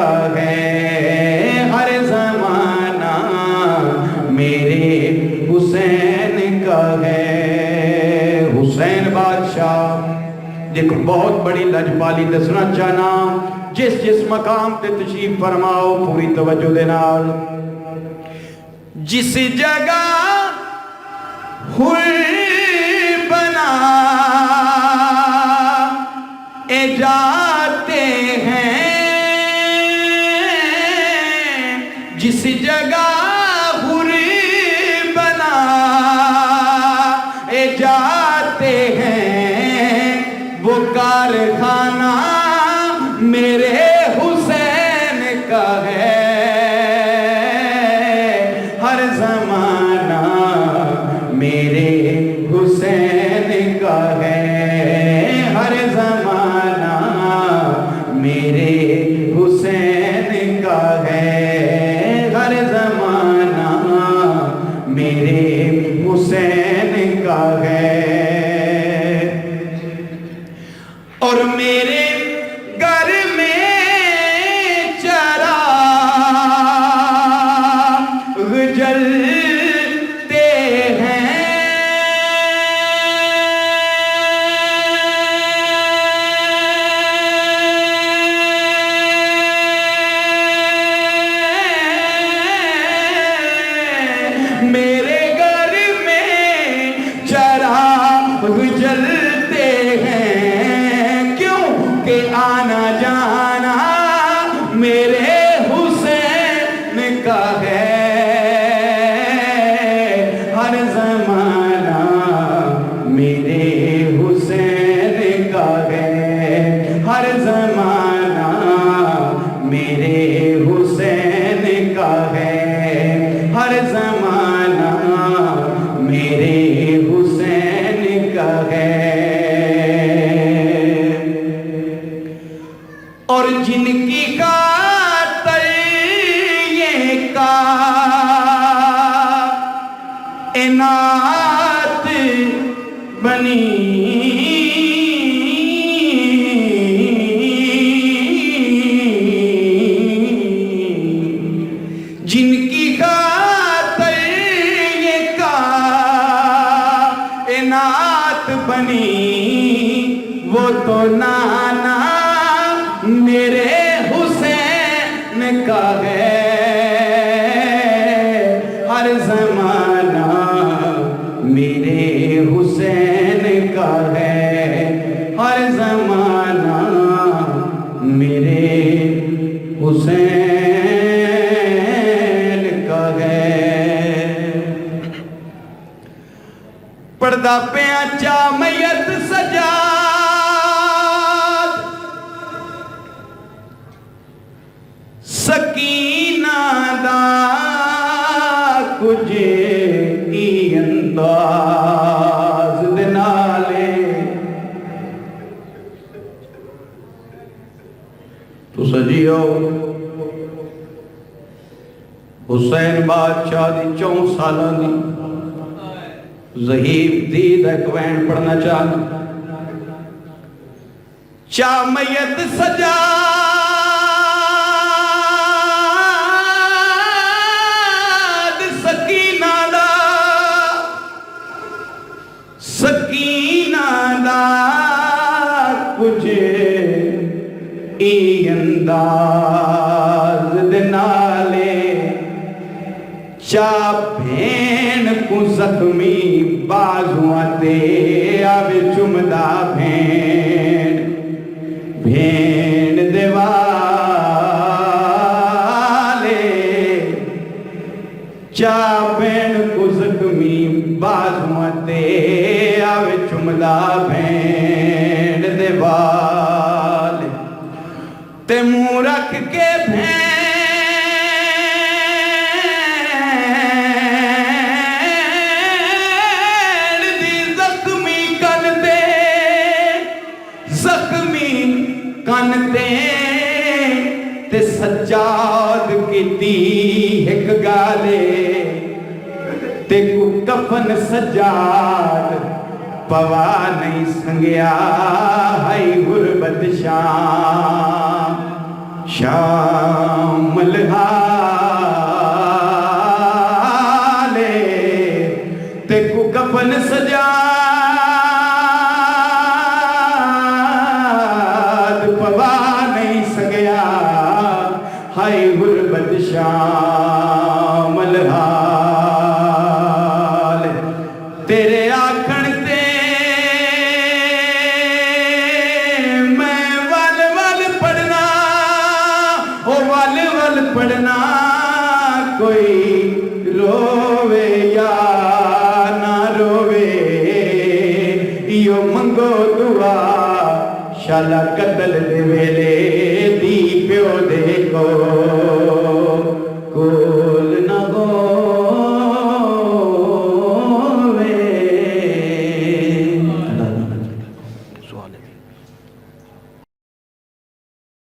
का है, हर ज़माना मेरे हुसैन का है। हुसैन बादशाह देखो बहुत बड़ी लजपाली दसना चाहना, जिस जिस मकाम ते तशरीफ फरमाओ पूरी तवज्जो दे नाल। जिस जगह हुर बना ए जाते हैं, जिस जगह हुर बना ए जाते हैं, वो कारखाना मेरे हुसैन का है, हर ज़माना मेरे हुसैन का है, हर ज़माना मेरे हुसैन का है, हर ज़माना मेरे हुसैन का है। और मेरे घर में चराग़ जलते हैं, मेरे घर में चराग़ जलते हैं, क्योंकि आना जाना मेरे हुसैन का है, हर ज़माना मेरे हुसैन का है, हर ज़माना मेरे हुसैन का है, हर ज़माना मेरे हुसैन का है। और जिनकी खातिर ये कायनात बनी, जिनकी खातिर ये कायनात बनी, वो तो नाना मेरे हुसैन का है, हर ज़माना मेरे हुसैन का है, हर ज़माना मेरे हुसैन का है। पर्दा पे आचा मैयत सजा, सकीना दा कुछ ई अंदाज दे नाले, तो सजियो हुसैन बादशाह दी 4 सालां दी ज़हीब दी वैन पढ़ना चाहना। चा मैयत सजा सकीना दा कुछ ई अंदाज दे नाले, चा भेन को जख्मी बाजुआं ते आवे चुमदा भेन, भेन दे वाले, चा भेन को जख्मी बाजुआं ते आवे चुमदा भेन दे वाले, ते मुँह रख के भेन दी जख्मी कन ते सजाद कीती एक गाले, ते को कफन सजाद पवा नहीं संगया, हाई गुरबत शाम शामल हाले ते को कफन सजा पवा नहीं सगया हाय गुरबत शामल हाल तेरे आखण ते मैं वल वल पढ़ना ओ वल वल पढ़ना कोई रोवे या ना रोवे यो मंगो दुआ शाला कतल दे वेले